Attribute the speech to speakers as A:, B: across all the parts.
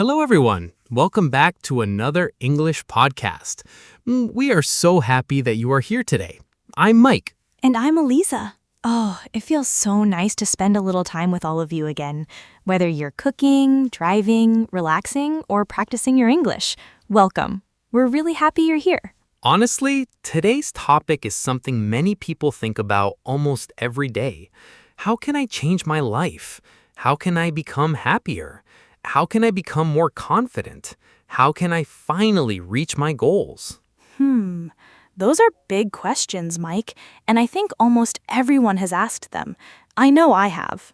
A: Hello, everyone. Welcome back to another English podcast. We are so happy that you are here today. I'm Mike.
B: And I'm Aliza. Oh, it feels so nice to spend a little time with all of you again. Whether you're cooking, driving, relaxing, or practicing your English, welcome. We're really happy you're here.
A: Honestly, today's topic is something many people think about almost every day. How can I change my life? How can I become happier? How can I become more confident? How can I finally reach my goals?
B: Those are big questions, Mike, and I think almost everyone has asked them. I know I have.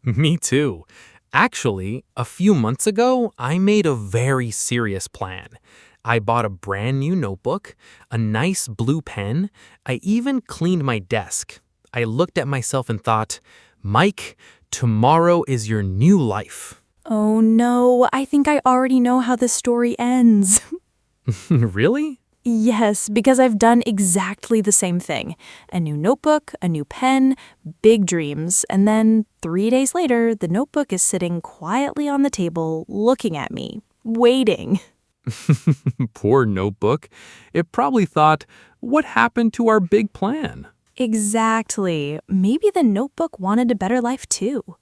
A: Me too. Actually, a few months ago, I made a very serious plan. I bought a brand new notebook, a nice blue pen. I even cleaned my desk. I looked at myself and thought, Mike, tomorrow is your new life.
B: Oh no, I think I already know how this story ends.
A: Really?
B: Yes, because I've done exactly the same thing. A new notebook, a new pen, big dreams, and then 3 days later, the notebook is sitting quietly on the table looking at me, waiting.
A: Poor notebook. It probably thought, what happened to our big plan?
B: Exactly. Maybe the notebook wanted a better life too.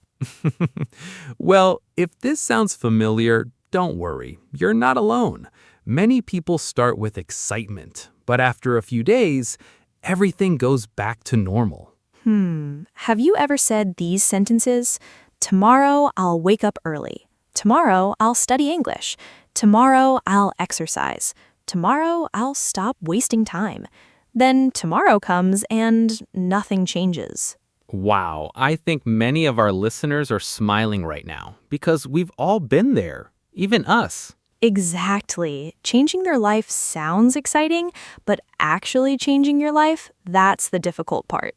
A: Well, if this sounds familiar, don't worry. You're not alone. Many people start with excitement, but after a few days, everything goes back to normal.
B: Have you ever said these sentences? Tomorrow I'll wake up early. Tomorrow I'll study English. Tomorrow I'll exercise. Tomorrow I'll stop wasting time. Then tomorrow comes and nothing changes.
A: Wow, I think many of our listeners are smiling right now because we've all been there, even us.
B: Exactly. Changing their life sounds exciting, but actually changing your life, that's the difficult part.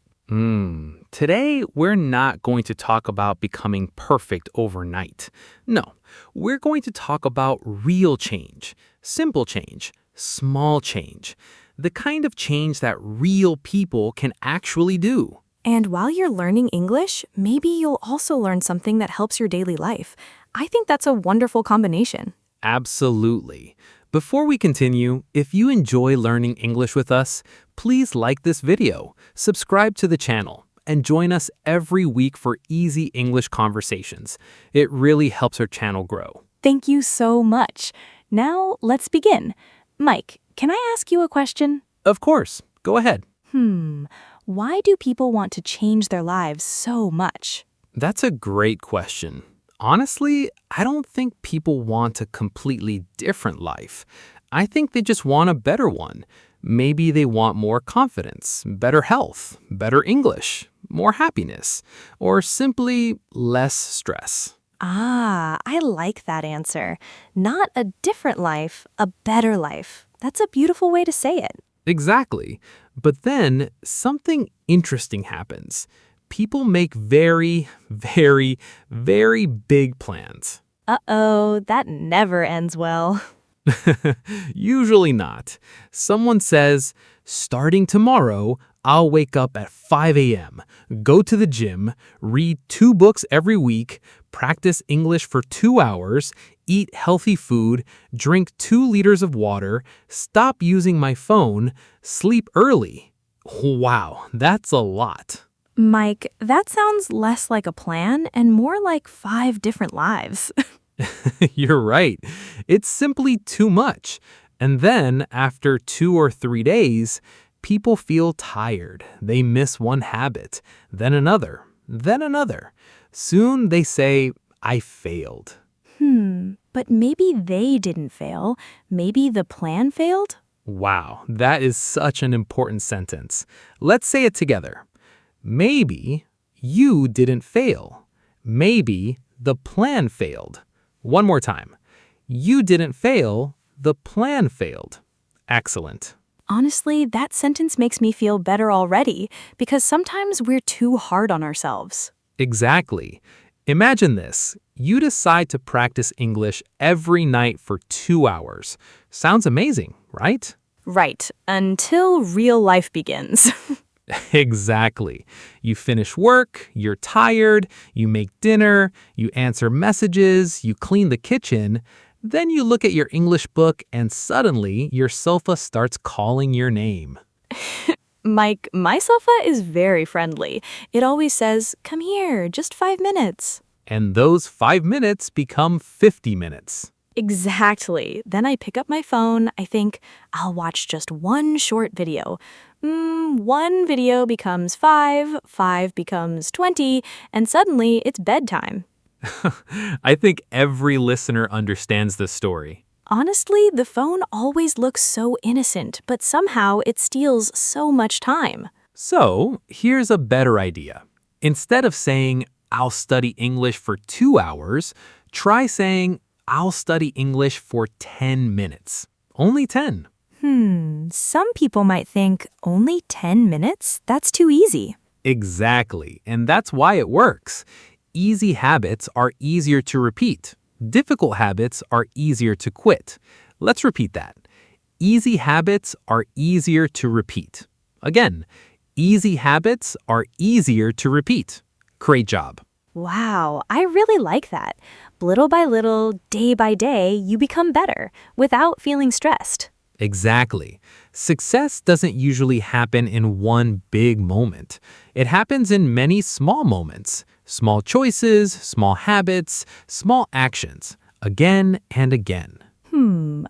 A: Today, we're not going to talk about becoming perfect overnight. No, we're going to talk about real change, simple change, small change, the kind of change that real people can actually do.
B: And while you're learning English, maybe you'll also learn something that helps your daily life. I think that's a wonderful combination.
A: Absolutely. Before we continue, if you enjoy learning English with us, please like this video, subscribe to the channel, and join us every week for easy English conversations. It really helps our channel grow.
B: Thank you so much. Now, let's begin. Mike, can I ask you a question?
A: Of course, go ahead.
B: Why do people want to change their lives so much?
A: That's a great question. Honestly, I don't think people want a completely different life. I think they just want a better one. Maybe they want more confidence, better health, better English, more happiness, or simply less stress.
B: I like that answer. Not a different life, a better life. That's a beautiful way to say it.
A: Exactly. But then something interesting happens. People make very, very, very big plans.
B: Uh-oh, that never ends well.
A: Usually not. Someone says, starting tomorrow, I'll wake up at 5 a.m., go to the gym, read 2 books every week, practice English for 2 hours, eat healthy food, drink 2 liters of water, stop using my phone, sleep early. Wow, that's a lot.
B: Mike, that sounds less like a plan and more like 5 different lives.
A: You're right. It's simply too much. And then, after 2 or 3 days, people feel tired. They miss one habit, then another, then another. Soon they say, I failed.
B: But maybe they didn't fail. Maybe the plan failed?
A: Wow, that is such an important sentence. Let's say it together. Maybe you didn't fail. Maybe the plan failed. One more time. You didn't fail, the plan failed. Excellent.
B: Honestly, that sentence makes me feel better already because sometimes we're too hard on ourselves.
A: Exactly. Imagine this. You decide to practice English every night for 2 hours. Sounds amazing, right?
B: Right, until real life begins.
A: Exactly. You finish work, you're tired, you make dinner, you answer messages, you clean the kitchen, then you look at your English book and suddenly your sofa starts calling your name.
B: Mike, my sofa is very friendly. It always says, "Come here, just 5 minutes."
A: And those 5 minutes become 50 minutes.
B: Exactly. Then I pick up my phone. I think I'll watch just one short video. One video becomes five, five becomes 20, and suddenly it's bedtime.
A: I think every listener understands this story.
B: Honestly, the phone always looks so innocent, but somehow it steals so much time.
A: So, here's a better idea. Instead of saying, I'll study English for 2 hours, try saying, I'll study English for 10 minutes. Only 10.
B: Some people might think only 10 minutes? That's too easy.
A: Exactly, and that's why it works. Easy habits are easier to repeat. Difficult habits are easier to quit. Let's repeat that. Easy habits are easier to repeat. Again, easy habits are easier to repeat. Great job.
B: Wow, I really like that. Little by little, day by day, you become better without feeling stressed.
A: Exactly. Success doesn't usually happen in one big moment. It happens in many small moments, small choices, small habits, small actions, again and again.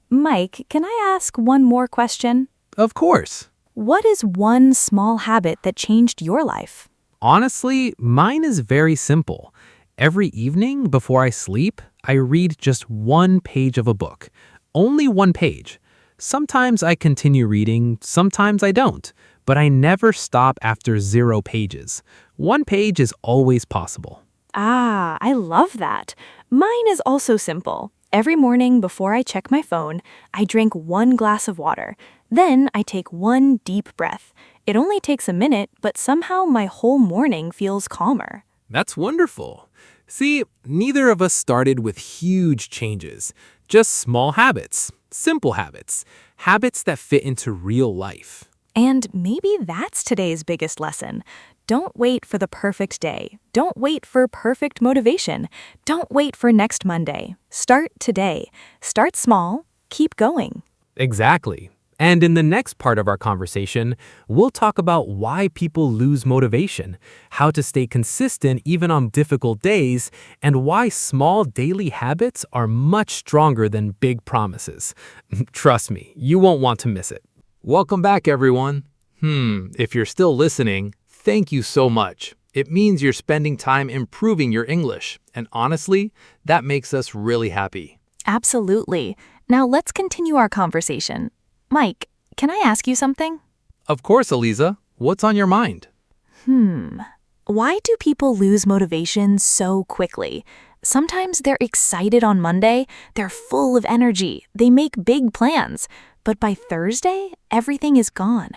B: Mike, can I ask one more question?
A: Of course.
B: What is one small habit that changed your life?
A: Honestly, mine is very simple. Every evening before I sleep, I read just one page of a book. Only one page. Sometimes I continue reading, sometimes I don't, but I never stop after 0 pages. One page is always possible.
B: Ah, I love that. Mine is also simple. Every morning before I check my phone, I drink one glass of water. Then I take one deep breath. It only takes a minute, but somehow my whole morning feels calmer.
A: That's wonderful. See, neither of us started with huge changes, just small habits, simple habits, habits that fit into real life.
B: And maybe that's today's biggest lesson. Don't wait for the perfect day. Don't wait for perfect motivation. Don't wait for next Monday. Start today. Start small. Keep going.
A: Exactly. And in the next part of our conversation, we'll talk about why people lose motivation, how to stay consistent even on difficult days, and why small daily habits are much stronger than big promises. Trust me, you won't want to miss it. Welcome back, everyone. If you're still listening, thank you so much. It means you're spending time improving your English, and honestly, that makes us really happy.
B: Absolutely. Now let's continue our conversation. Mike, can I ask you something?
A: Of course, Aliza. What's on your mind?
B: Why do people lose motivation so quickly? Sometimes they're excited on Monday, they're full of energy, they make big plans, but by Thursday, everything is gone.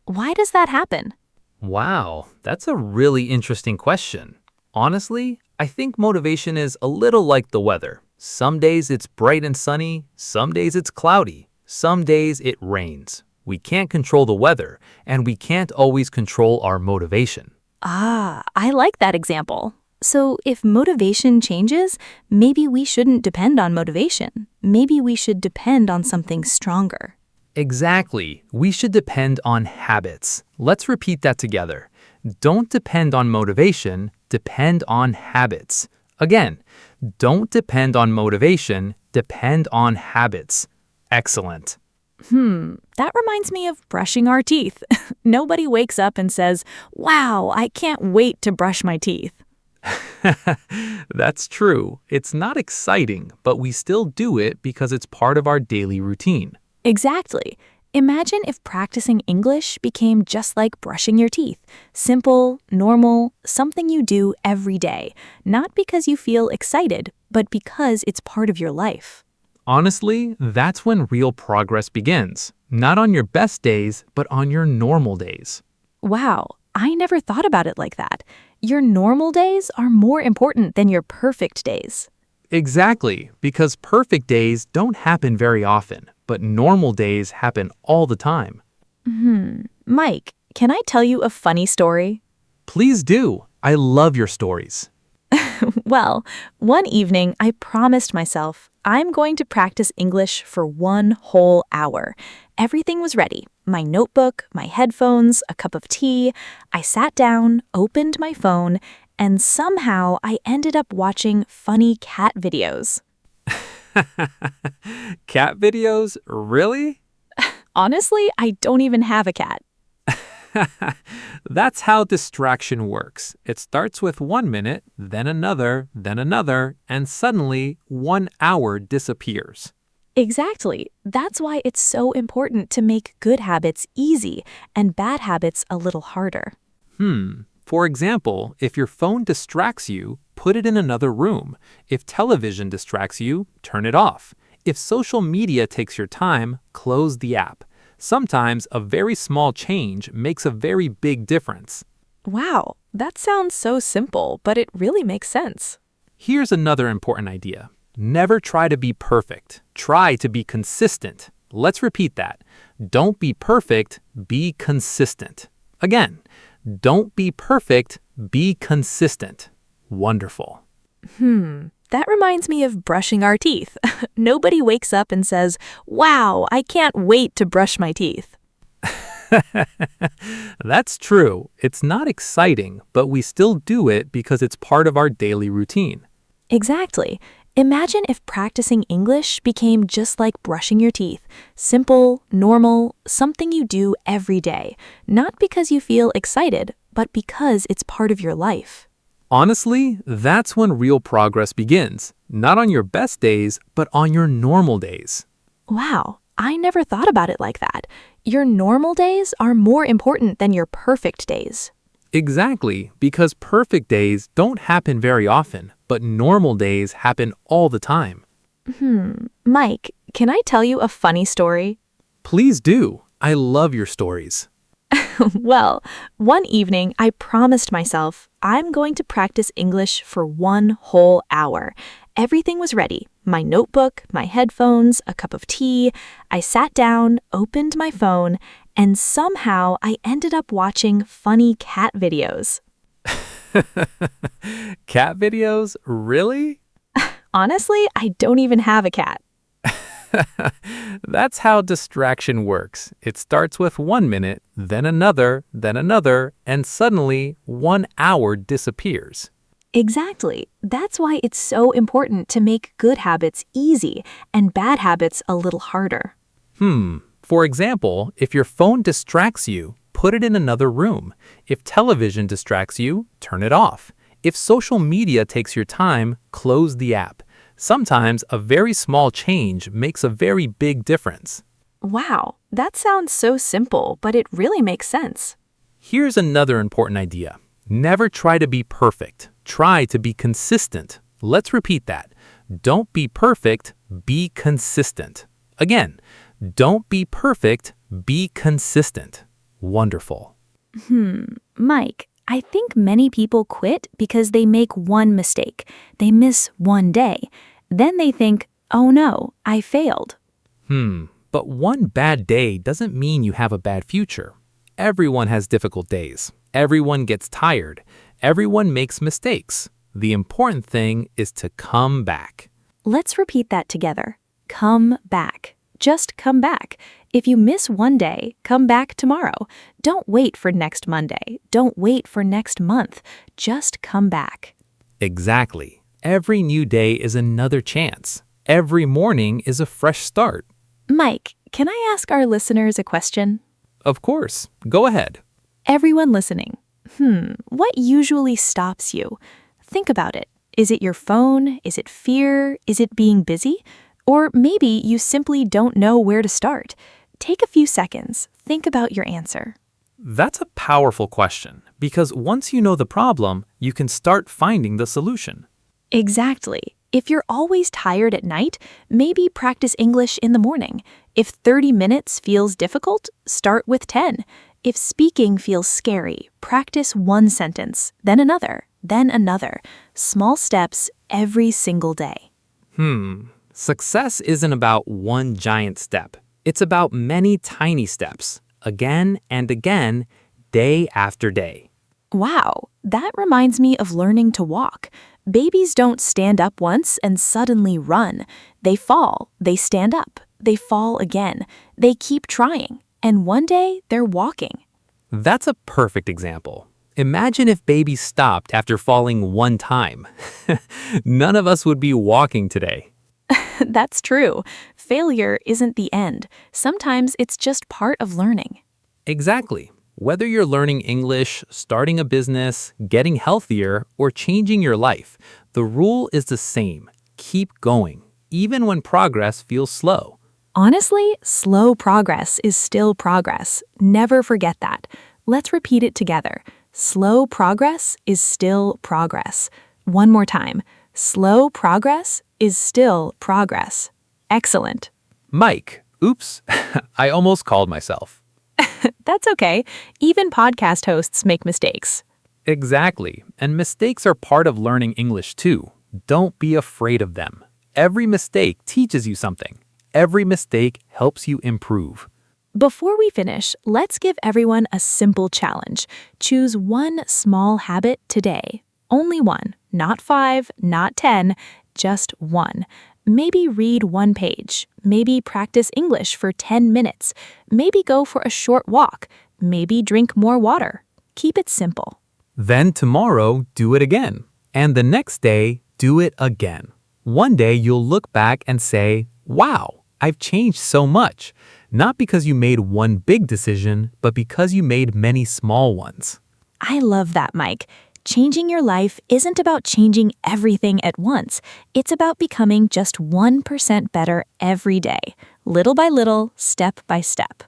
B: Why does that happen?
A: Wow, that's a really interesting question. Honestly, I think motivation is a little like the weather. Some days it's bright and sunny, some days it's cloudy, some days it rains. We can't control the weather, and we can't always control our motivation.
B: Ah, I like that example. So if motivation changes, maybe we shouldn't depend on motivation. Maybe we should depend on something stronger.
A: Exactly. We should depend on habits. Let's repeat that together. Don't depend on motivation, depend on habits. Again, don't depend on motivation, depend on habits. Excellent.
B: That reminds me of brushing our teeth. Nobody wakes up and says, "Wow, I can't wait to brush my teeth."
A: That's true. It's not exciting, but we still do it because it's part of our daily routine.
B: Exactly. Imagine if practicing English became just like brushing your teeth. Simple, normal, something you do every day. Not because you feel excited, but because it's part of your life.
A: Honestly, that's when real progress begins. Not on your best days, but on your normal days.
B: Wow, I never thought about it like that. Your normal days are more important than your perfect days.
A: Exactly, because perfect days don't happen very often, but normal days happen all the time.
B: Mike, can I tell you a funny story?
A: Please do. I love your stories.
B: Well, one evening I promised myself I'm going to practice English for 1 whole hour. Everything was ready. My notebook, my headphones, a cup of tea. I sat down, opened my phone, and somehow I ended up watching funny cat videos.
A: Cat videos? Really?
B: Honestly, I don't even have a cat.
A: That's how distraction works. It starts with 1 minute, then another, and suddenly 1 hour disappears.
B: Exactly. That's why it's so important to make good habits easy and bad habits a little harder.
A: For example, if your phone distracts you, put it in another room. If television distracts you, turn it off. If social media takes your time, close the app. Sometimes a very small change makes a very big difference.
B: Wow, that sounds so simple, but it really makes sense.
A: Here's another important idea. Never try to be perfect. Try to be consistent. Let's repeat that. Don't be perfect, be consistent. Again, don't be perfect, be consistent. Wonderful.
B: That reminds me of brushing our teeth. Nobody wakes up and says, "Wow, I can't wait to brush my teeth."
A: That's true. It's not exciting, but we still do it because it's part of our daily routine.
B: Exactly. Imagine if practicing English became just like brushing your teeth. Simple, normal, something you do every day. Not because you feel excited, but because it's part of your life.
A: Honestly, that's when real progress begins. Not on your best days, but on your normal days.
B: Wow, I never thought about it like that. Your normal days are more important than your perfect days.
A: Exactly, because perfect days don't happen very often, but normal days happen all the time.
B: Mike, can I tell you a funny story?
A: Please do. I love your stories.
B: Well, one evening I promised myself I'm going to practice English for 1 whole hour. Everything was ready. My notebook, my headphones, a cup of tea. I sat down, opened my phone, and somehow I ended up watching funny cat videos.
A: Cat videos? Really?
B: Honestly, I don't even have a cat.
A: That's how distraction works. It starts with 1 minute, then another, and suddenly 1 hour disappears.
B: Exactly. That's why it's so important to make good habits easy and bad habits a little harder.
A: For example, if your phone distracts you, put it in another room. If television distracts you, turn it off. If social media takes your time, close the app. Sometimes a very small change makes a very big difference.
B: Wow, that sounds so simple, but it really makes sense.
A: Here's another important idea. Never try to be perfect. Try to be consistent. Let's repeat that. Don't be perfect, be consistent. Again, don't be perfect, be consistent. Wonderful.
B: Mike, I think many people quit because they make one mistake. They miss one day. Then they think, oh no, I failed.
A: But one bad day doesn't mean you have a bad future. Everyone has difficult days. Everyone gets tired. Everyone makes mistakes. The important thing is to come back.
B: Let's repeat that together. Come back. Just come back. If you miss one day, come back tomorrow. Don't wait for next Monday. Don't wait for next month. Just come back.
A: Exactly. Every new day is another chance. Every morning is a fresh start.
B: Mike, can I ask our listeners a question?
A: Of course. Go ahead.
B: Everyone listening. What usually stops you? Think about it. Is it your phone? Is it fear? Is it being busy? Or maybe you simply don't know where to start. Take a few seconds. Think about your answer.
A: That's a powerful question because once you know the problem, you can start finding the solution.
B: Exactly. If you're always tired at night, maybe practice English in the morning. If 30 minutes feels difficult, start with 10. If speaking feels scary, practice one sentence, then another, then another. Small steps every single day.
A: Success isn't about one giant step. It's about many tiny steps, again and again, day after day.
B: Wow, that reminds me of learning to walk. Babies don't stand up once and suddenly run. They fall, they stand up, they fall again. They keep trying, and one day they're walking.
A: That's a perfect example. Imagine if babies stopped after falling one time. None of us would be walking today.
B: That's true. Failure isn't the end. Sometimes it's just part of learning.
A: Exactly. Whether you're learning English, starting a business, getting healthier, or changing your life, the rule is the same. Keep going, even when progress feels slow.
B: Honestly, slow progress is still progress. Never forget that. Let's repeat it together. Slow progress is still progress. One more time. Slow progress is still progress. Excellent.
A: Mike, oops, I almost called myself.
B: That's okay. Even podcast hosts make mistakes.
A: Exactly, and mistakes are part of learning English too. Don't be afraid of them. Every mistake teaches you something. Every mistake helps you improve.
B: Before we finish, let's give everyone a simple challenge. Choose one small habit today. Only one. Not 5, not 10, just one. Maybe read one page. Maybe practice English for 10 minutes. Maybe go for a short walk. Maybe drink more water. Keep it simple.
A: Then tomorrow, do it again. And the next day, do it again. One day you'll look back and say, wow, I've changed so much. Not because you made one big decision, but because you made many small ones.
B: I love that, Mike. Changing your life isn't about changing everything at once. It's about becoming just 1% better every day, little by little, step by step.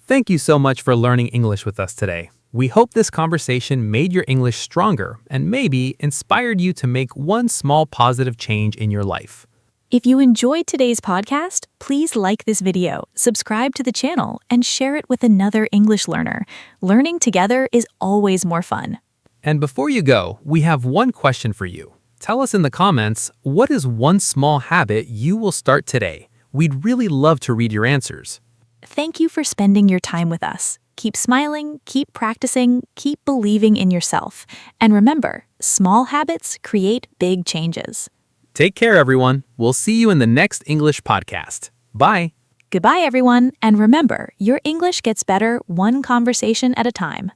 A: Thank you so much for learning English with us today. We hope this conversation made your English stronger and maybe inspired you to make one small positive change in your life.
B: If you enjoyed today's podcast, please like this video, subscribe to the channel, and share it with another English learner. Learning together is always more fun.
A: And before you go, we have one question for you. Tell us in the comments, what is one small habit you will start today? We'd really love to read your answers.
B: Thank you for spending your time with us. Keep smiling, keep practicing, keep believing in yourself. And remember, small habits create big changes.
A: Take care, everyone. We'll see you in the next English podcast. Bye.
B: Goodbye, everyone. And remember, your English gets better one conversation at a time.